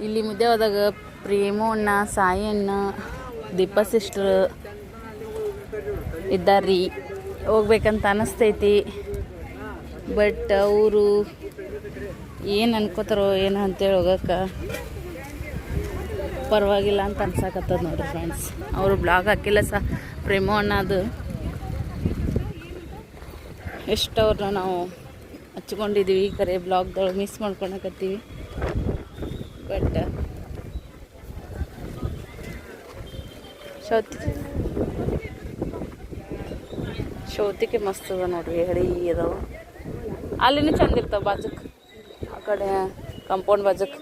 ಇಲ್ಲಿ ಮುದ್ದೆ ಹೋದಾಗ ಪ್ರೇಮು ಅಣ್ಣ, ಸಾಯಿ ಅಣ್ಣ, ದೀಪ ಸಿಸ್ಟ್ರ್ ಇದ್ದಾರ್ರಿ. ಹೋಗ್ಬೇಕಂತ ಅನ್ನಿಸ್ತೈತಿ. ಬಟ್ ಅವರು ಏನು ಅನ್ಕೋತಾರೋ ಏನೋ ಅಂತೇಳಿ ಹೋಗಕ್ಕೆ ಪರವಾಗಿಲ್ಲ ಅಂತ ಅನ್ಸಕತ್ತದ ನೋಡ್ರಿ ಫ್ರೆಂಡ್ಸ್. ಅವರು ಬ್ಲಾಗ್ ಹಾಕಿಲ್ಲ ಪ್ರೇಮು ಅಣ್ಣದು. ಎಷ್ಟು ಅವ್ರನ್ನ ನಾವು ಹಚ್ಕೊಂಡಿದ್ದೀವಿ, ಕರೆ ಬ್ಲಾಗ್ದೊಳಗೆ ಮಿಸ್ ಮಾಡ್ಕೊಳಕತ್ತೀವಿ. ಬಟ್ ಶೌತಿಕೆ ಮಸ್ತ್ ಅದ ನೋಡ್ರಿ, ಹಳಿ ಅದಾವ. ಅಲ್ಲಿನೂ ಚಂದ ಇರ್ತಾವ ಬಾಜುಕ್, ಆ ಕಡೆ ಕಂಪೌಂಡ್ ಬಾಜುಕ್.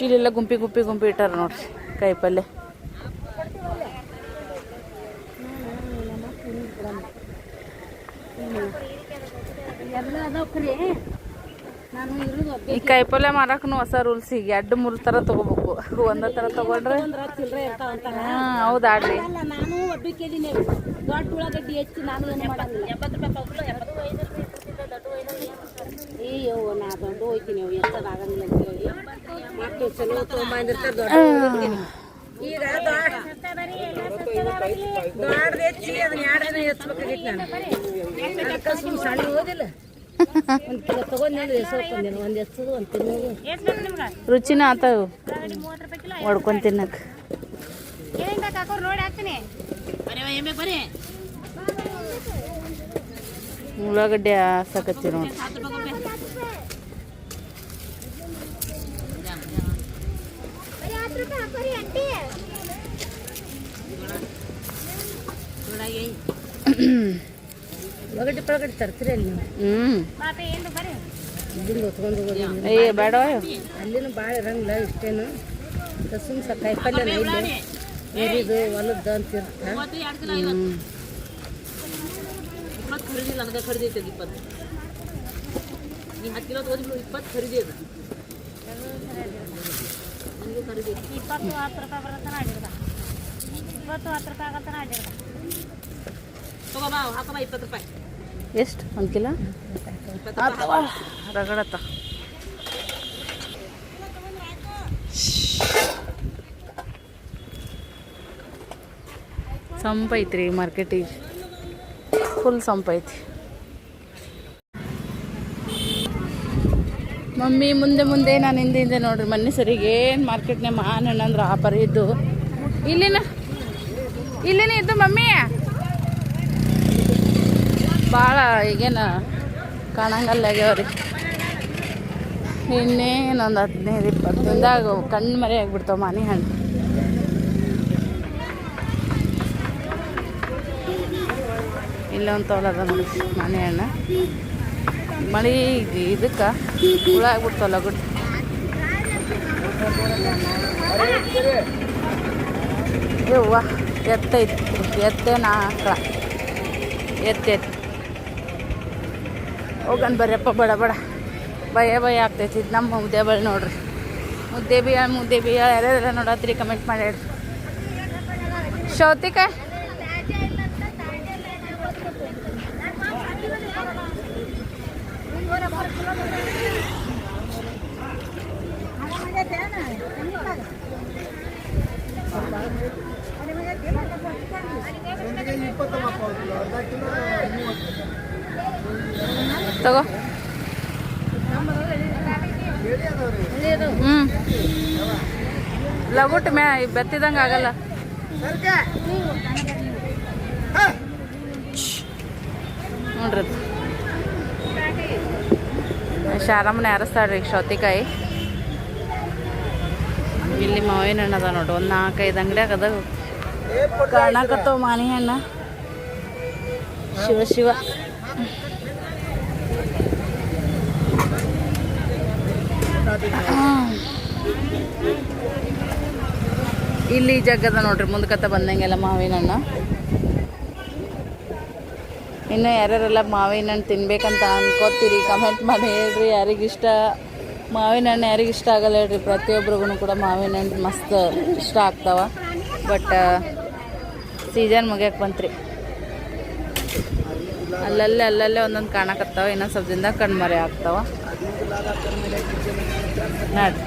ಇಲ್ಲೆಲ್ಲ ಗುಂಪಿ ಗುಂಪಿ ಗುಂಪಿ ಇಟ್ಟಾರ ನೋಡ್ರಿ ಕಾಯಿಪಲ್ಲೆ. ಈ ಕಾಯಿಪಲ್ಲೆ ಮಾರಕ್ಕೂ ಹೊಸ ರೂಲ್ಸ್. ಈಗ 2-3 ಥರ ತೊಗೋಬೇಕು. ಒಂದೇ ಥರ ತೊಗೊಂಡ್ರೆ ಹೌದು ಆಡ್ರಿ. ನಾನು ಒಬ್ಬಕ್ಕಿದ್ದೀನಿ ದೊಡ್ಡ ಉಳ್ಳಾಗಡ್ಡಿ ಹೆಚ್ಚಿ ನಾನು ಏನು ಮಾಡಂಗಿಲ್ಲ. 70 ರೂಪಾಯಿ ಅಯ್ಯೋ ನಾ ದೊಡ್ಡ ಹೋಯ್ತೀನಿ, ಅವು ಎತ್ತದ ಆಗಂಗಿಲ್ಲ ಅಂತೇಳಿ ಮಕ್ಕಳು ಚಲೋ ತೊಗೊಂಬಂದಿರ್ತಾರೆ. ದೊಡ್ಡ ಈಗ ದೊಡ್ಡ ಹೆಚ್ಚಿ ಅದನ್ನ 2 ದಿನ ಹೆಚ್ಚಬೇಕಾಗಿತ್ತು. ನಾನು ಅದಕ್ಕೆ ಸುಮ್ಮನೆ ಸಣ್ಣ ಓದಿಲ್ಲ. ಒಂದು ಕಿಲೋ ತೊಗೊಂಡು ಎಸೋಕೊಂಡೇನು, ಒಂದು ಎಸೋದು ಒಂದು ತಿನ್ನೋದು ರುಚಿನ ಆತಾವು ಹೊಡ್ಕೊಂಡು ತಿನ್ನಕ್ಕೆ. ಉಳ್ಳಾಗಡ್ಡೆ ಹಾಸಕತ್ತಿ ನೋಡಿ. ಒಳಗಡೆ ಪಳಗಡೆ ತರ್ತೀರಿ ಅಲ್ಲಿ ಇಲ್ಲಿಂದ ಹೊತ್ಕೊಂಡು ಹೋಗೋದು. ಏ ಬೇಡ, ಅಲ್ಲಿನೂ ಭಾಳ ಇರಂಗಿಲ್ಲ. ಇಷ್ಟೇನು ಸುಮ್ ಕಾಯಿಪಲ್ಯ ಇಲ್ಲಿ ಎರಿದು ಹೊಲದ್ದು ಅಂತ ಇರುತ್ತೆ. ಖರೀದಿ ನನಗೆ ಖರೀದಿ ಐತೆ 20. ನೀ 10 ಕಿಲೋ ತಗೋದಿಲ್ಲ, 20 ಖರೀದಿ ಅದು ನನಗೆ ಖರೀದಿ 20 10 ರೂಪಾಯಿ ಬರತ್ತಾನ ಆಡಿರ್ದ. 20 10 ರೂಪಾಯಿ ಆಗತ್ತಾನ ಆಡಿರ್ದ. ತಗೋಬಾ ಹಾಕಬಾ 20 ರೂಪಾಯಿ. ಎಷ್ಟು 1 ಕಿಲೋ ರಗಡತ್ತ. ಸಂಪೈತ್ರಿ ಮಾರ್ಕೆಟಿಗೆ, ಫುಲ್ ಸಂಪೈತಿ. ಮಮ್ಮಿ ಮುಂದೆ ಮುಂದೆ, ನಾನು ಹಿಂದೆ ನೋಡ್ರಿ. ಮೊನ್ನೆ ಸರಿಗೆ ಏನು ಮಾರ್ಕೆಟ್ನೇ ಮಾನಣ್ಣ ಅಂದ್ರೆ ಆ ಪರಿ ಇದ್ದು. ಇಲ್ಲಿನ ಇದ್ದು ಮಮ್ಮಿ ಭಾಳ ಈಗೇನು ಕಾಣಂಗಲ್ಲ ಆಗ್ಯಾವ್ರಿ. ಇನ್ನೇನೊಂದು 15-20 ದಿನದಾಗ ಕಣ್ಣು ಮರೆ ಆಗಿಬಿಡ್ತಾವೆ ಮಾನಿ ಹಣ್ಣು. ಇಲ್ಲೊಂದು ತೋಲದ ನೋಡಿ ಮಾನಿ ಹಣ್ಣು. ಮಳೆ ಇದಕ್ಕೆ ಹುಳ ಆಗ್ಬಿಡ್ತಾವಲ್ಲ ಗುಡ್. ಯವ್ವ ಎತ್ತೈತಿ, ಎತ್ತೇನ ಆಕಳ ಎತ್ತಿ ಹೋಗನ್ ಬರ್ಯಪ್ಪ. ಬಡ ಭಯ ಆಗ್ತೈತಿ. ಇದು ನಮ್ಮ ಮುದ್ದೆ ಬಳಿ ನೋಡ್ರಿ. ಮುದ್ದೆ ಬಿಯಾಳ ಯಾರ್ಯಾರ ನೋಡತ್ರಿ ಕಮೆಂಟ್ ಮಾಡಿ ಹೇಳ್ರಿ. ಸೌತಿಕಾಯಿ ತಗೋ. ಲಗುಟ್ ಬೆತ್ತಿದಂಗೆ ಆಗಲ್ಲ. ನೋಡ್ರಿ ಶಾರಮ್ಮನ ಯಾರಸ್ತಾಳ್ರಿ ಸೌತಿಕಾಯಿ. ಇಲ್ಲಿ ಮಾವಿನ ಹಣ್ಣು ಅದ ನೋಡ್ರಿ. ಒಂದು 4-5 ಅಂಗಡಿಯಾಗ ಅದ ಕಾಣಕತ್ತವ ಮಾನಿ ಹಣ್ಣು. ಶಿವ ಇಲ್ಲಿ ಜಗ್ಗದ ನೋಡ್ರಿ. ಮುಂದಕತ್ತ ಬಂದಂಗೆಲ್ಲ ಮಾವಿನ ಹಣ್ಣು. ಇನ್ನು ಯಾರ್ಯಾರೆಲ್ಲ ಮಾವಿನ ಹಣ್ಣು ತಿನ್ಬೇಕಂತ ಅನ್ಕೋತೀರಿ ಕಮೆಂಟ್ ಮಾಡಿ ಹೇಳ್ರಿ. ಯಾರಿಗಿಷ್ಟ ಮಾವಿನ ಹಣ್ಣು ಯಾರಿಗೆ ಇಷ್ಟ ಆಗಲ್ಲ ಹೇಳ್ರಿ, ಪ್ರತಿಯೊಬ್ರಿಗೂ ಕೂಡ ಮಾವಿನ ಹಣ್ಣು ಮಸ್ತ್ ಇಷ್ಟ ಆಗ್ತಾವ. ಬಟ್ ಸೀಸನ್ ಮುಗಿಯಕ್ಕೆ ಬಂತ್ರಿ. ಅಲ್ಲಲ್ಲೇ ಒಂದೊಂದು ಕಾಣಕತ್ತಾವ, ಇನ್ನೊಂದು ಸ್ವಲ್ಪ ದಿನದಾಗ ಕಣ್ಮರೆ ಆಗ್ತಾವ ನೋಡಿ.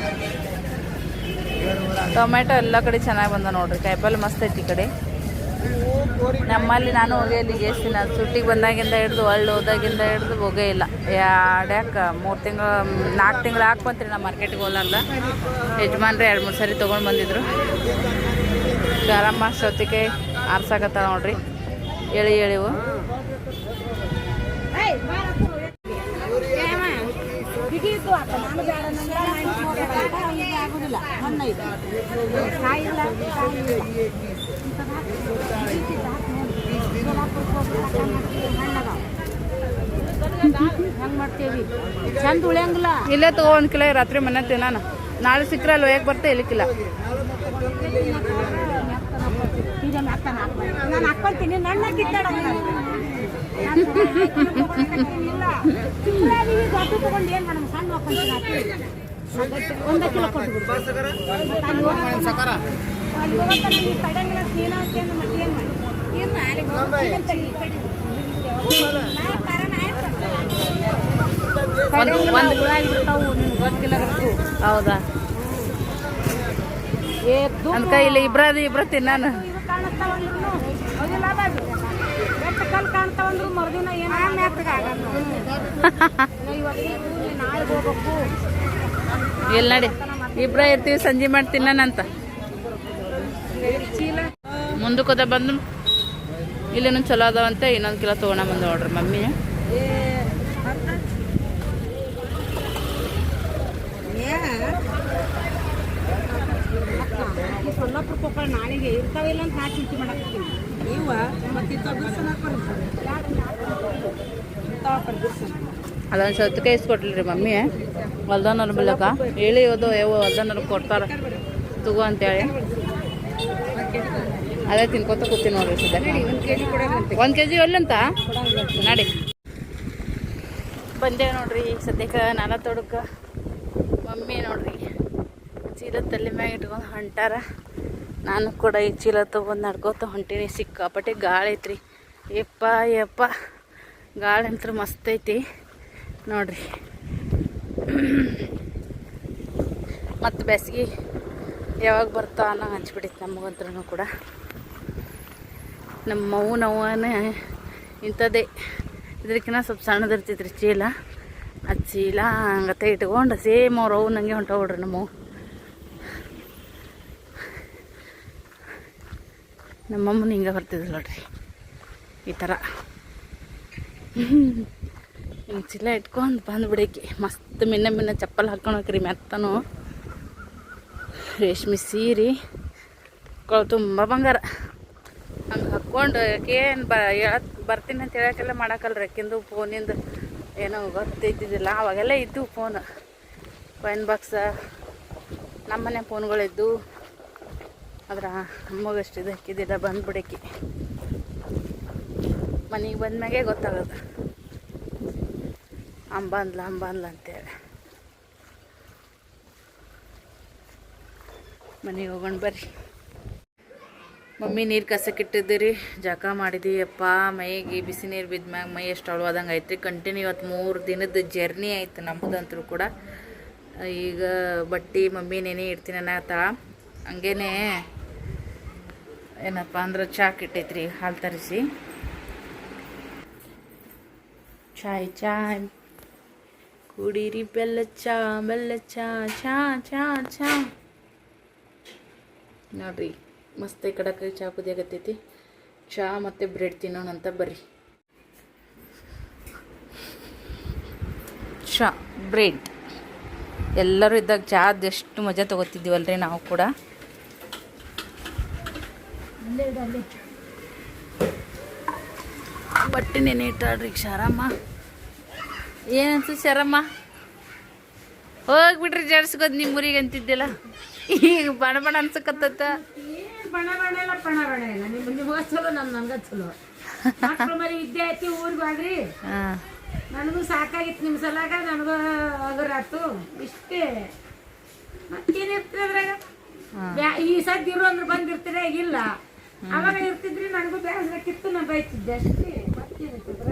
ಟೊಮೆಟೊ ಎಲ್ಲ ಕಡೆ ಚೆನ್ನಾಗಿ ಬಂದ ನೋಡ್ರಿ, ಕಾಯಿಪಲ್ಲೆ ಮಸ್ತ್ ಐತಿ ಈ ಕಡೆ. ನಮ್ಮಲ್ಲಿ ನಾನು ಹೋಗೇ ಇಲ್ಲಿಗೆ ಎಷ್ಟು ದಿನ ಸುಟ್ಟಿಗೆ ಬಂದಾಗಿಂದ ಹಿಡ್ದು ಒಳ್ಳೆ ಹೋದಾಗಿಂದ ಹಿಡ್ದು ಹೋಗೇ ಇಲ್ಲ. ಯಾಕೆ 3 ತಿಂಗಳು 4 ತಿಂಗಳು ಹಾಕ್ಬಂತ್ರಿ ನಾ ಮಾರ್ಕೆಟಿಗೆ ಹೋಗಲ್ಲ. ಯಜಮಾನ್ರಿ 2-3 ಸರಿ ತೊಗೊಂಡು ಬಂದಿದ್ರು. ಗರಮ್ಮ ಸೌತೆಕಾಯಿ ಆರ್ಸಾಕತ್ತ ನೋಡ್ರಿ, ಎಳಿವು. ಚಂದ ಉಳಿಯಂಗಿಲ್ಲ. ಇಲ್ಲೇ ತಗೋ 1 ಕಿಲೋ ರಾತ್ರಿ ಮನೆ ತಿನ್ನಾನ. ನಾಳೆ ಸಿಕ್ಕರೆ ಅಲ್ಲಿ ಒಯ್ಯಕ್ಕೆ ಬರ್ತೆ, ಇಲ್ಲಿಕ್ಕಿಲ್ಲ. ನಾನು ಹಾಕ್ಕೊಂತೀನಿ, ನನ್ನ ತಗೊಂಡು ಏನು ಮಾಡೋಣ, ಸಣ್ಣ ಹಾಕೊಂತೀನಿ 1 ಕಿಲೋ ಕೊಟ್ಟು ಹೌದಾ? ಅಂದ್ಕ ಇಲ್ಲಿ ಇಬ್ರ ತಿನ್ನಾನ. ಕಾಣ್ತಾವಂದ್ರು ಮರುದಿನ ಇಲ್ಲಿ ನಡಿ, ಇಬ್ರ ಇರ್ತೀವಿ, ಸಂಜೆ ಮಾಡಿ ತಿನ್ನಾನಂತ. ಮುಂದಕ್ಕದ ಬಂದು ಇಲ್ಲಿನೂ ಚಲೋ ಅದಾವಂತೆ, 1 ಕಿಲೋ ತೊಗೊಂಡ ಬಂದ ನೋಡ್ರಿ ಮಮ್ಮಿ. ಸೊಲ್ಲಾಪುರ ಕೊಪ್ಪಳ ನಾಳೆಗೆ ಇರ್ತಾವಿಲ್ಲ ಅಂತ ನಾ ಚಿಂತೆ ಮಾಡಕ್ತೀನಿ. ನೀವು ಅದೊಂದು ಸೌತೆಕಾಯಿ ಇಸ್ಕೊಟ್ಲಿರಿ ಮಮ್ಮಿ, ಹೊಲ್ದನವ್ರ ಬಿಲ್ಲಕ ಹೇಳಿ ಹೋದು ಹೊಲ್ದನವ್ರು ಕೊಡ್ತಾರ ತಗೋ ಅಂತೇಳಿ. ಅದೇ ತಿನ್ಕೋತ ಕೂತೀನಿ ನೋಡ್ರಿ ಸದ್ಯ. 1 kg ಒಲ್ಲಂತ ನಡಿ ಬಂದೇವೆ ನೋಡ್ರಿ. ಈಗ ಸದ್ಯಕ್ಕೆ ನಾನ ತೊಡಕ ಮಮ್ಮಿ ನೋಡ್ರಿ ಚೀಲ ತಲೆ ಮ್ಯಾಗ ಇಟ್ಕೊಂಡು ಹೊಂಟಾರ. ನಾನು ಕೂಡ ಈ ಚೀಲ ತೊಗೊಂಡು ನಡ್ಕೋತ ಹೊಂಟೀನಿ. ಸಿಕ್ಕಾಪಟ್ಟೆ ಗಾಳಿ ಐತ್ರಿ, ಯಪ್ಪ ಗಾಳಿ ಅಂತೂ ಮಸ್ತ್ ಐತಿ ನೋಡ್ರಿ. ಮತ್ತು ಬೇಸಿಗೆ ಯಾವಾಗ ಬರ್ತಾ ಅನ್ನೋ ಹಂಚ್ಬಿಟ್ಟಿತ್ತು ನಮಗಂದ್ರೂ ಕೂಡ. ನಮ್ಮ ನೋವನೇ ಇಂಥದ್ದೇ, ಇದಕ್ಕಿಂತ ಸ್ವಲ್ಪ ಸಣ್ಣದಿರ್ತಿದ್ರಿ ಚೀಲ. ಆ ಚೀಲ ಹಂಗತ್ತೆ ಇಟ್ಕೊಂಡು ಸೇಮ್ ಅವ್ರು ಅವು ನನಗೆ ಹೊಂಟೋಗ್ಬಿಡ್ರಿ ನಮ್ಮಮ್ಮನ ಹಿಂಗೆ ಬರ್ತಿದ್ರು ನೋಡ್ರಿ ಈ ಥರ. ಹಿಂಗೆ ಚೀಲ ಇಟ್ಕೊಂಡು ಬಂದುಬಿಡಕ್ಕೆ ಮಸ್ತ್ ಮಿನ್ನ ಚಪ್ಪಲ್ ಹಾಕ್ಕೊಂಡು ಹೋಗ್ರಿ. ಮೆತ್ತನು ರೇಷ್ಮೆ ಸೀರೆ ತುಂಬ ಬಂಗಾರ ಹಂಗೆ ಹಾಕ್ಕೊಂಡು ಏನು ಬರ್ತೀನಿ ಅಂತ ಹೇಳೋಕ್ಕೆಲ್ಲ ಮಾಡೋಕ್ಕಲ್ರಿ. ಅಕ್ಕಿಂದು ಫೋನಿಂದ ಏನೋ ಗೊತ್ತಿದ್ದಿದ್ದಿಲ್ಲ, ಅವಾಗೆಲ್ಲ ಇದ್ದು ಕಾಯಿನ್ ಬಾಕ್ಸ ನಮ್ಮನೆ ಫೋನ್ಗಳಿದ್ದು. ಆದ್ರೆ ಅಮ್ಮಗಷ್ಟು ಇದು ಹಾಕಿದ್ದಿಲ್ಲ. ಬಂದುಬಿಡಕ್ಕೆ ಮನೆಗೆ ಬಂದ್ಮ್ಯಾಗೆ ಗೊತ್ತಾಗೋದು ಅಂಬಂದ್ಲ ಅಂತೇಳಿ. ಮನೆಗೆ ಹೋಗೋಣ ಬರ್ರಿ. ಮಮ್ಮಿ ನೀರು ಕಸಕ್ಕಿಟ್ಟಿದ್ದೀರಿ, ಜಳಕ ಮಾಡಿದೀಯಪ್ಪ. ಮೈಗೆ ಬಿಸಿ ನೀರು ಬಿದ್ಮ್ಯಾಗ ಮೈ ಎಷ್ಟು ಅಳವಾದಂಗೆ ಐತ್ರಿ. ಕಂಟಿನ್ಯೂ ಇವತ್ತು 3 ದಿನದ ಜರ್ನಿ ಆಯ್ತು ನಮ್ಮದಂತರೂ ಕೂಡ. ಈಗ ಬಟ್ಟೆ ಮಮ್ಮಿ ನೆನೆ ಇಡ್ತೀನಿ ಅನ್ನತ್ತಾಳ. ಹಂಗೇನೆ ಏನಪ್ಪ ಅಂದ್ರೆ ಚಹಾ ಇಟ್ಟೈತ್ರಿ, ಹಾಲು ತರಿಸಿ. ಚಾಯ್ ಕುಡೀರಿ, ಬೆಲ್ಲ ಚಾ ನೋಡ್ರಿ ಮಸ್ತ್ ಕಡಕಾಯಿ ಚಹಾ ಕುದಿಯಾಗತ್ತೈತಿ. ಚಹಾ ಮತ್ತು ಬ್ರೆಡ್ ತಿನ್ನೋಣಂತ ಬರ್ರಿ. ಚಹಾ ಬ್ರೆಡ್ ಎಲ್ಲರೂ ಇದ್ದಾಗ ಚಹಾದ ಎಷ್ಟು ಮಜಾ ತೊಗೋತಿದ್ದೀವಲ್ರಿ ನಾವು ಕೂಡ. ಬಟ್ಟೆ ನೆನೆ ಇಟ್ಟಾಳ್ರಿ ಶಾರಮ್ಮ. ಏನಂತ ಶಾರಮ್ಮ? ಹೋಗ್ಬಿಟ್ರಿ ಜಡ್ಸ್ಕೋದ್ ನಿಮ್ಮ ಊರಿಗೆ ಅಂತಿದ್ದಿಲ್ಲ, ಈಗ ಬಣ ಅನ್ಸಕತ್ತ. ಚಲೋ ನನ್ಗ ಚಲೋ ವಿದ್ಯೆ ಐತಿ ಊರ್ ಬ್ಯಾಡ್ರಿ. ನನಗೂ ಸಾಕಾಗಿತ್ತು ನಿಮ್ಮ ಸಲಾಗ, ನನಗೂ ಅಗರಾತು ಇಷ್ಟೇ. ಮತ್ತೇನಿರ್ತದೆ ಅದ್ರಾಗ? ಈ ಸದ್ಯ ಇರೋ ಅಂದ್ರೆ ಬಂದಿರ್ತೀರ, ಇಲ್ಲ ಅವಾಗ ಇರ್ತಿದ್ರಿ. ನನಗೂ ಬೇಸರಕ್ಕಿತ್ತು, ನಾ ಬೈತಿದ್ದೆ ಅಷ್ಟೇ. ಮತ್ತೇನಿರ್ತದ್ರ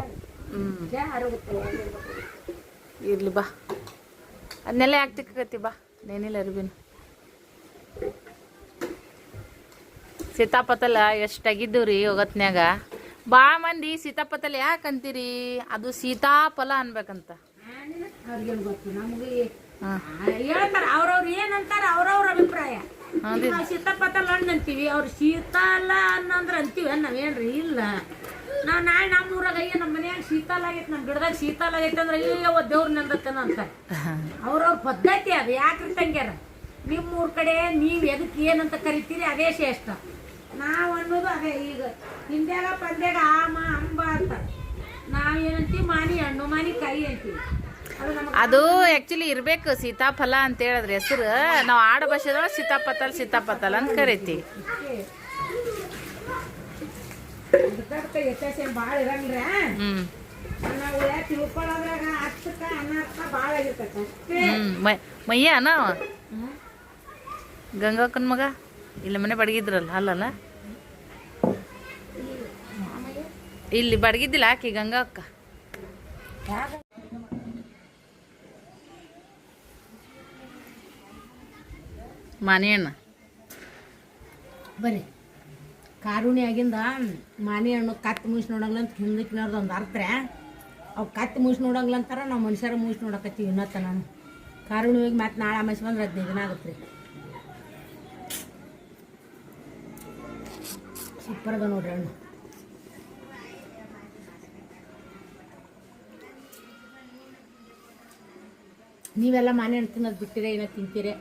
ಯಾರು ಇರ್ಲಿ ಬಾ, ಅದನ್ನೆಲ್ಲ ಯಾಕೆ ತಿಕ್ಕತಿ ಬಾ. ನೇನಿಲ್ಲ ಅರಿಬಿನ ಸೀತಾಪತಲ ಎಷ್ಟಾಗಿದ್ದು ರೀ ಒಗತ್ನ್ಯಾಗ. ಭಾಳ ಮಂದಿ ಸೀತಾಪತಲ್ ಯಾಕೆ ಅಂತೀರಿ? ಅದು ಸೀತಾಫಲ ಅನ್ಬೇಕಂತ. ಅವ್ರಿಗೇನು ಗೊತ್ತು, ನಮ್ಗೆ ಹೇಳ್ತಾರ ಅವ್ರವ್ರು ಏನಂತಾರ, ಅವ್ರವ್ರ ಅಭಿಪ್ರಾಯ. ನಾವು ಸೀತಾಪತಲ್ ಹಣ್ಣು ಅಂತೀವಿ, ಅವ್ರು ಶೀತಲ ಅನ್ನಂದ್ರೆ ಅಂತೀವಿ. ನಾವೇನ್ರಿ ಇಲ್ಲ, ನಾವು ನಾಳೆ ನಮ್ಮ ಊರಾಗ ಅಯ್ಯ ನಮ್ಮ ಮನ್ಯಾಗ ಶೀತಲ ಆಗೈತೆ, ನಮ್ಮ ಗಿಡದಾಗ ಶೀತಲ ಆಗೈತೆ ಅಂದ್ರೆ ಅಯ್ಯೋ ದೇವ್ರ ನಂದತ್ತನ ಅಂತ. ಅವ್ರವ್ರ ಪದ್ಧತಿ ಅದು. ಯಾಕ್ರಿ ತಂಗ್ಯಾರ, ನಿಮ್ಮೂರ ಕಡೆ ನೀವು ಎದಕ್ಕೆ ಏನಂತ ಕರಿತೀರಿ ಅದೇ ಶ್ರೇಷ್ಠ. ನಾವು ಅನ್ನೋದು ಅದೇ. ಈಗ ಹಿಂದ್ಯಾಗ ಪಂದ್ಯಾಗ ಆಮ ಅಂಬ ಅಂತ ನಾವೇನಂತೀವಿ, ಮಾನಿ ಹಣ್ಣು ಮಾನಿ ಕಾಯಿ ಅಂತೀವಿ. ಅದು ಆ್ಯಕ್ಚುಲಿ ಇರಬೇಕು ಸೀತಾಫಲ ಅಂತ ಹೇಳಿದ್ರೆ ಹೆಸರು. ನಾವು ಆಡ ಭಾಷೆದೊಳಗೆ ಸೀತಾಪತಲ್ ಅಂತ ಕರಿತೀವಿ. ಭಾಳ ಇರಂಗ್ರ ನಾವು ತಿಳ್ಕೊಳ್ಳೋದ್ರಾಗ ಅರ್ಥಕ್ಕ ಅನರ್ಥ ಭಾಳ ಆಗಿರ್ತೈತೆ ಅಷ್ಟೇ. ಮಯ್ಯ ನಾವ ಗಂಗಾಕ್ಕನ ಮಗ ಇಲ್ಲಿ ಮನೆ ಬಡಗಿದ್ರಲ್ಲ, ಅಲ್ಲಲ್ಲ ಇಲ್ಲಿ ಬಡಗಿದ್ದಿಲ್ಲ ಆಕಿ ಗಂಗಾ ಅಕ್ಕ. ಮಾನಿ ಹಣ್ಣು ಬರ್ರಿ ಕಾರುಣಿ ಆಗಿಂದ ಮಾನಿ ಹಣ್ಣು ಕತ್ತಿ ಮುಗಿಸಿ ನೋಡಂಗ್ಲ ಅಂತ ಹಿಂದಕ್ಕಿನವ್ರದ್ದು ಒಂದು ಅರ್ಥ. ಅವು ಕತ್ತಿ ಮುಗಿಸಿ ನೋಡಂಗ್ಲ ಅಂತಾರ, ನಾವು ಮನುಷ್ಯರ ಮುಗಿಸಿ ನೋಡಕತ್ತೀವಿ ಇನ್ನತ್ತ. ನಾನು ಕಾರುಣಿ ಹೋಗಿ ಮತ್ತೆ ನಾಳೆ ಅಮಾಸಿ ಬಂದ್ರೆ 15 ದಿನ ಆಗುತ್ತೆ ರೀ. ಸೂಪರ್ ಅದ ನೋಡ್ರಿ ಹಣ್ಣು. ನೀವೆಲ್ಲ ಮಾನಿ ಹಣ್ಣು ತಿನ್ನೋದು ಬಿಟ್ಟಿರಿ, ಏನೋ ತಿಂತೀರಿ?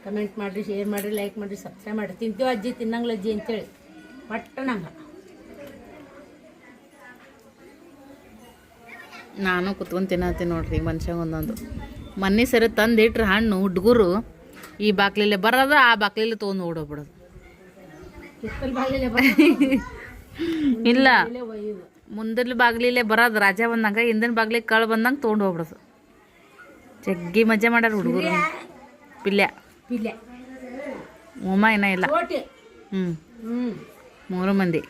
ಕಮೆಂಟ್ ಮಾಡಿರಿ, ಶೇರ್ ಮಾಡಿರಿ, ಲೈಕ್ ಮಾಡಿರಿ, ಸಬ್ಸ್ಕ್ರೈಬ್ ಮಾಡಿರಿ. ತಿಂತೀವಿ ಅಜ್ಜಿ, ತಿನ್ನಂಗಿಲ್ಲ ಅಜ್ಜಿ ಅಂತೇಳಿ ಒಟ್ಟು ನಂಗೆ. ನಾನು ಕುತ್ಕೊಂಡು ತಿನ್ನತ್ತೀನಿ ನೋಡ್ರಿ. ಮನುಷ್ಯ ಒಂದೊಂದು ಮನೆ ಸರಿ ತಂದಿಟ್ರೆ ಹಣ್ಣು ಹುಡುಗರು ಈ ಬಾಕ್ಲಿಲೆ ಬರೋದು, ಆ ಬಾಕ್ಲಿಲೆ ತೊಗೊಂಡು ಓಡೋಗ್ಬಿಡೋದು. ಇಲ್ಲ ಮುಂದಿನ ಬಾಗ್ಲಿಲೆ ಬರೋದು, ರಾಜ ಬಂದಂಗೆ ಹಿಂದಿನ ಬಾಗ್ಲಿಗೆ ಕಳು ಬಂದಂಗೆ ತೊಗೊಂಡು ಹೋಗ್ಬಿಡೋದು. ಜಗ್ಗಿ ಮಜಾ ಮಾಡ್ಯಾರ ಹುಡುಗರು. ಪಿಲ್ಯ ಪಿಲ್ಯ ಉಮ್ಮ ಏನ ಇಲ್ಲ. ಹ್ಞೂ 3 ಮಂದಿ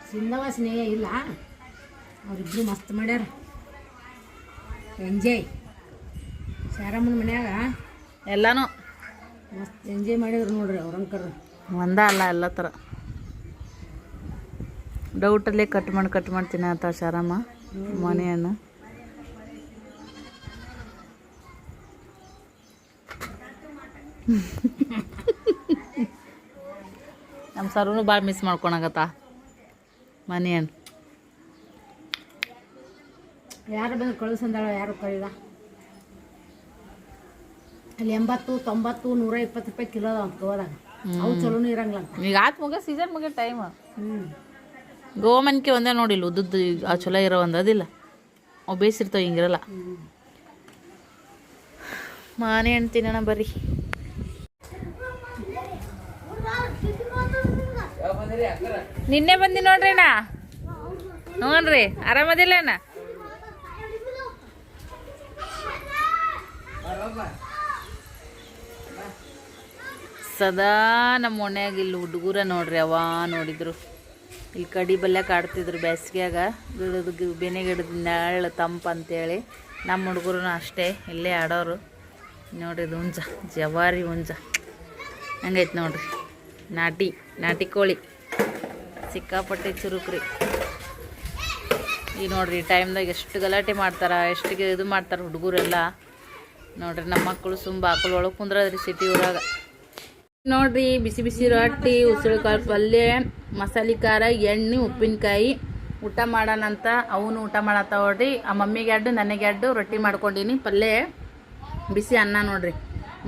ಸಿಂಧವ ಸ್ನೇಹ ಇಲ್ಲ, ಅವ್ರಿಬ್ರು ಮಸ್ತ್ ಮಾಡ್ಯಾರ. ಎಂಜಾಯ್ ಶಾರಮ್ಮನ ಮನ್ಯಾಗ ಎಲ್ಲನೂ ಮಸ್ತ್ ಎಂಜಾಯ್ ಮಾಡಿದ್ರು ನೋಡ್ರಿ ಅವ್ರಂಕರ್. ಒಂದ ಅಲ್ಲ ಎಲ್ಲ ಥರ ಡೌಟಲ್ಲೇ ಕಟ್ ಮಾಡಿ ತಿನ್ನತ್ತ ಶಾರಮ್ಮ ಮನೆ ಹಣ್ಣು. ನಮ್ಮ ಸರ್ವನು ಭಾಳ ಮಿಸ್ ಮಾಡ್ಕೊಳಕತ್ತ ಮನೆ ಹಣ್ಣು. ಯಾರು ಬಂದು ಕಳಿಸಂದಾಳ, ಯಾರು ಕಳಿಲ್ಲ. ಅಲ್ಲಿ 80, 90, 120 ರೂಪಾಯಿ ಕಿಲೋ ಅದಾವ ಗೋದಾಗ. ಅವು ಚಲೋನು ಇರಂಗಿಲ್ಲ ಅಂತ. ಈಗ ಆತ್ ಮುಗ ಸೀಸನ್ ಮುಗ ಟೈಮ್. ಗೋಮನ್ಕೆ ಒಂದೇ ನೋಡಿಲ್ಲ ಉದ್ದದ್ದು ಆ ಚಲೋ ಇರೋ ಒಂದು ಅದಿಲ್ಲ, ಅವು ಬೇಯಿಸಿರ್ತಾವೆ, ಹಿಂಗಿರಲ್ಲ. ಮಾನೆ ಹಣ್ಣು ತಿನ್ನೋಣ ಬರ್ರಿ. ನಿನ್ನೆ ಬಂದಿ ನೋಡ್ರಿ ಅಣ್ಣ. ಹ್ಞೂ ಆರಾಮದಿಲ್ಲ ಅಣ್ಣ? ಸದಾ ನಮ್ಮ ಮನ್ಯಾಗ ಇಲ್ಲಿ ಹುಡುಗರ ನೋಡ್ರಿ ಅವ ನೋಡಿದ್ರು ಇಲ್ಲಿ ಕಡಿ ಬಲ್ಯಾಕ ಆಡ್ತಿದ್ರು ಬೇಸಿಗೆಯಾಗ. ಗಿಡದ ಬೆನೆ ಗಿಡದ ನೆರಳು ತಂಪು ಅಂತೇಳಿ ನಮ್ಮ ಹುಡುಗರು ಅಷ್ಟೇ ಇಲ್ಲೇ ಆಡೋರು. ನೋಡ್ರಿ ಇದು ಹುಂಜ, ಜವಾರಿ ಹುಂಜ ಹಂಗೈತೆ ನೋಡ್ರಿ. ನಾಟಿ ಕೋಳಿ ಸಿಕ್ಕಾಪಟ್ಟೆ ಚುರುಕ್ರಿ. ಈ ನೋಡ್ರಿ ಈ ಟೈಮ್ದಾಗ ಎಷ್ಟು ಗಲಾಟೆ ಮಾಡ್ತಾರೆ, ಎಷ್ಟಿಗೆ ಇದು ಮಾಡ್ತಾರೆ ಹುಡುಗರೆಲ್ಲ ನೋಡ್ರಿ. ನಮ್ಮ ಮಕ್ಕಳು ಸುಮ್ಮ ಬಾಕಲ್ ಒಳಗೆ ಕುಂದ್ರದ್ರಿ ಸಿಟಿ ಊರಾಗ. ನೋಡ್ರಿ ಬಿಸಿ ಬಿಸಿ ರೊಟ್ಟಿ, ಉಸುಳುಕಾಳು ಪಲ್ಯ, ಮಸಾಲೆ ಖಾರ, ಎಣ್ಣೆ, ಉಪ್ಪಿನಕಾಯಿ. ಊಟ ಮಾಡೋಣಂತ ಅವನು ಊಟ ಮಾಡತ್ತಾವ ನೋಡ್ರಿ. ಆ ಮಮ್ಮಿಗೆ 2 ನನಗೆ 2 ರೊಟ್ಟಿ ಮಾಡ್ಕೊಂಡಿನಿ. ಪಲ್ಯ ಬಿಸಿ ಅನ್ನ ನೋಡ್ರಿ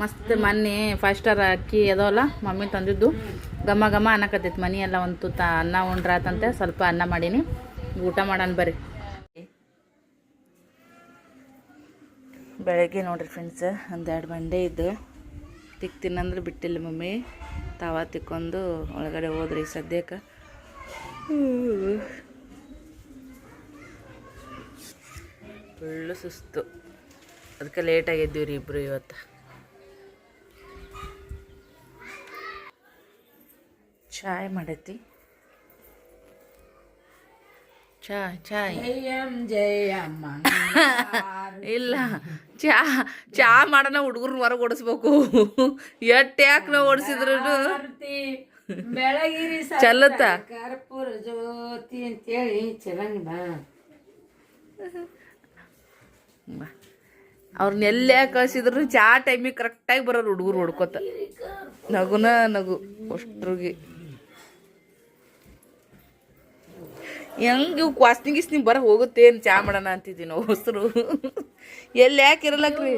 ಮಸ್ತ್. ಮೊನ್ನೆ 5 ಸ್ಟಾರ್ ಅಕ್ಕಿ ಅದಾವಲ್ಲ ಮಮ್ಮಿ ತಂದಿದ್ದು, ಘಮ ಘಮ ಅನ್ನಕತ್ತೈತಿ. ಮನೆ ಎಲ್ಲ ಒಂದು ತುತ್ತ ಅನ್ನ ಉಂಡ್ರಾತಂತೆ ಸ್ವಲ್ಪ ಅನ್ನ ಮಾಡೀನಿ. ಊಟ ಮಾಡೋಣ ಬರ್ರಿ. ಬೆಳಗ್ಗೆ ನೋಡ್ರಿ ಫ್ರೆಂಡ್ಸ್, 1-2 ಬಂಡೆ ಇದ್ದು ತಿನ್ನಂದ್ರೆ ಬಿಟ್ಟಿಲ್ಲ ಮಮ್ಮಿ. ತಾವ ತಿಕ್ಕೊಂಡು ಒಳಗಡೆ ಹೋದ್ರಿ ಸದ್ಯಕ್ಕೆ. ಫುಲ್ಲು ಸುಸ್ತು, ಅದಕ್ಕೆ ಲೇಟಾಗಿ ಎದ್ದೀವಿ ರೀ ಇಬ್ಬರು ಇವತ್ತು. ಚಾಯ್ ಮಾಡೈತಿ, ಚಾಯ್ ಚಾಯ್ ಇಲ್ಲ ಚಾ ಮಾಡೋಣ ಹುಡುಗರು ಹೊರಗೆ ಓಡಿಸ್ಬೇಕು. ಎಟ್ಟು ಯಾಕೆ ನಾವು ಓಡಿಸಿದ್ರು ಬೆಳಗಿರಿ ಚಲ್ಲತ್ತ ಕರ್ಪೂರ ಜ್ಯೋತಿ ಅಂತೇಳಿ ಚಲಂಗ್ ಬಾ. ಅವ್ರನ್ನ ಎಲ್ಲೇ ಕಳ್ಸಿದ್ರು ಚಾ ಟೈಮಿಗೆ ಕರೆಕ್ಟಾಗಿ ಬರೋರು ಹುಡುಗರು ಹೊಡ್ಕೋತ ನಗುನ ನಗು ಅಷ್ಟ್ರಿಗೆ. ಹೆಂಗೆ ಇವು ವಾಸ್ನಿ ಗಿಸ್ನಿ ಬರ ಹೋಗುತ್ತೆ ಏನು ಚಾ ಮಾಡೋಣ ಅಂತಿದ್ವಿ ನಾವು ಹೊಸರು. ಎಲ್ಲಿ ಯಾಕೆ ಇರಲಕ್ರಿ,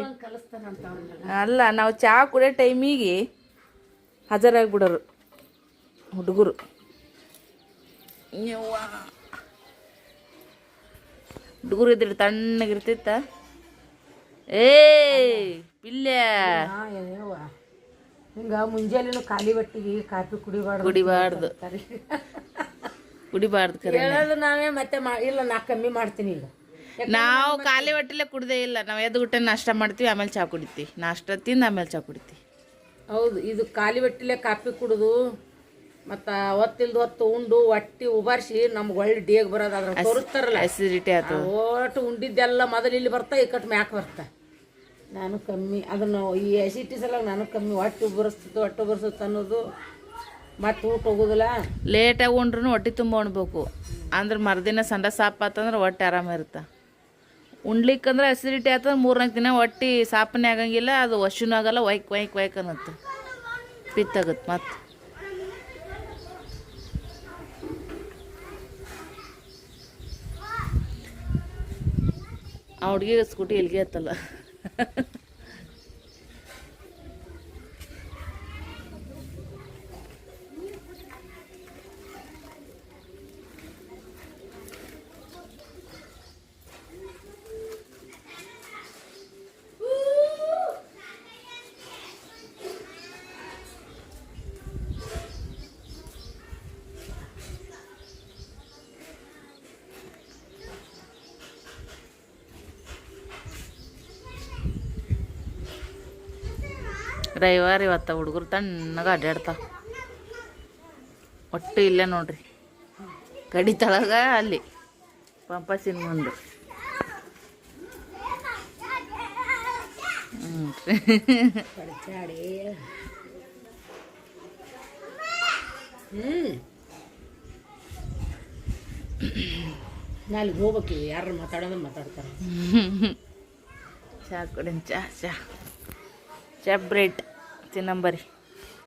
ಅಲ್ಲ ನಾವು ಚಾ ಕುಡಿಯೋ ಟೈಮಿಗೆ ಹಾಜರಾಗ್ಬಿಡೋರು ಹುಡುಗರು. ಹುಡುಗರು ಇದ್ರಿ ತಣ್ಣಗಿರ್ತಿತ್ತ. ಏ ಪಿಲ್ಯ ಹಿಂಗ ಮುಂಜಾನೆ ಖಾಲಿ ಹೊಟ್ಟಿಗೆ ಕಾಫಿ ಕುಡಿಬಾರ್ದು ಕುಡಿಬಾರ್ದು ಕುಡಿಬಾರ್ದು ಕರೆ. ಹೇಳೋದು ನಾವೇ ಮತ್ತೆ ಇಲ್ಲ ನಾ ಕಮ್ಮಿ ಮಾಡ್ತೀನಿ ಈಗ. ನಾವು ಖಾಲಿ ಹೊಟ್ಟೆಲೆ ಕುಡ್ದೇ ಇಲ್ಲ. ನಾವು ಎದ್ದು ಊಟ ನಾಷ್ಟ ಮಾಡ್ತೀವಿ, ಆಮೇಲೆ ಚಾ ಕುಡಿತೀವಿ. ನಾಷ್ಟ ತಿಂದು ಆಮೇಲೆ ಚಾ ಕುಡಿತೀವಿ. ಹೌದು, ಇದು ಖಾಲಿ ಹೊಟ್ಟಿಲೆ ಕಾಫಿ ಕುಡಿದು ಮತ್ತು ಹೊತ್ತಿಲ್ದು ಹೊತ್ತು ಉಂಡು ಹೊಟ್ಟಿ ಉಬಾರಿಸಿ ನಮ್ಗೆ ಒಳ್ಳೆ ಡೇಗ್ ಬರೋದು. ಅದ್ರ ತೋರಿಸ್ತಾರಲ್ಲ ಅಸಿಡಿಟಿ ಆಯ್ತು. ಒಟ್ಟು ಉಂಡಿದ್ದೆಲ್ಲ ಮೊದಲು ಇಲ್ಲಿ ಬರ್ತಾ ಈ ಕಟ್ ಮ್ಯಾಕ್ ಬರ್ತಾ. ನಾನು ಕಮ್ಮಿ ಅದನ್ನು ಈ ಅಸಿಡಿಟಿ ಸಲ ನಾನು ಕಮ್ಮಿ ಹೊಟ್ಟೆ ಉಬ್ಬರಿಸುತ್ತೆ ಅನ್ನೋದು. ಮತ್ತು ಊಟ ಹೋಗೋದಿಲ್ಲ. ಲೇಟಾಗಿ ಉಂಡ್ರು ಹೊಟ್ಟೆ ತುಂಬ ಉಣ್ಬೇಕು. ಅಂದ್ರೆ ಮರುದಿನ ಸಂಡ ಸಾಪ್ ಆತಂದ್ರೆ ಹೊಟ್ಟೆ ಆರಾಮಿರುತ್ತೆ. ಉಣ್ಲಿಕ್ಕಂದ್ರೆ ಅಸಿಡಿಟಿ ಆತಂದ್ರೆ 3-4 ದಿನ ಹೊಟ್ಟೆ ಸಾಪನೇ ಆಗಂಗಿಲ್ಲ. ಅದು ವಶನೂ ಆಗಲ್ಲ, ವೈಕ್ ವೈಕ್ ವೈಕ್ ಅನ್ನತ್ತೆ, ಪಿತ್ತಾಗುತ್ತೆ ಮತ್ತೆ. ಆ ಹುಡುಗಿಗೆ ಸ್ಕೂಟಿ ಎಲ್ಗೆ ಹತ್ತಲ್ಲ. ರವಿವಾರ ಇವತ್ತು ಹುಡುಗರು ತಣ್ಣಗೆ ಅಡ್ಡಾಡ್ತಾವ. ಒಟ್ಟು ಇಲ್ಲೇ ನೋಡ್ರಿ, ಗಡಿ ತಳಗ ಅಲ್ಲಿ ಪಂಪಸಿನ ಮುಂದೆ. ನಾಲ್ಗೆ ಹೋಗ್ಬೇಕು, ಯಾರು ಮಾತಾಡೋದು ಮಾತಾಡ್ತಾರೆ. ಚಾ ಕೊಡಿ, ಚಾ ಚಾ ಚಾ ಬ್ರೆಡ್ ತಿನ್ನಂಬರಿ.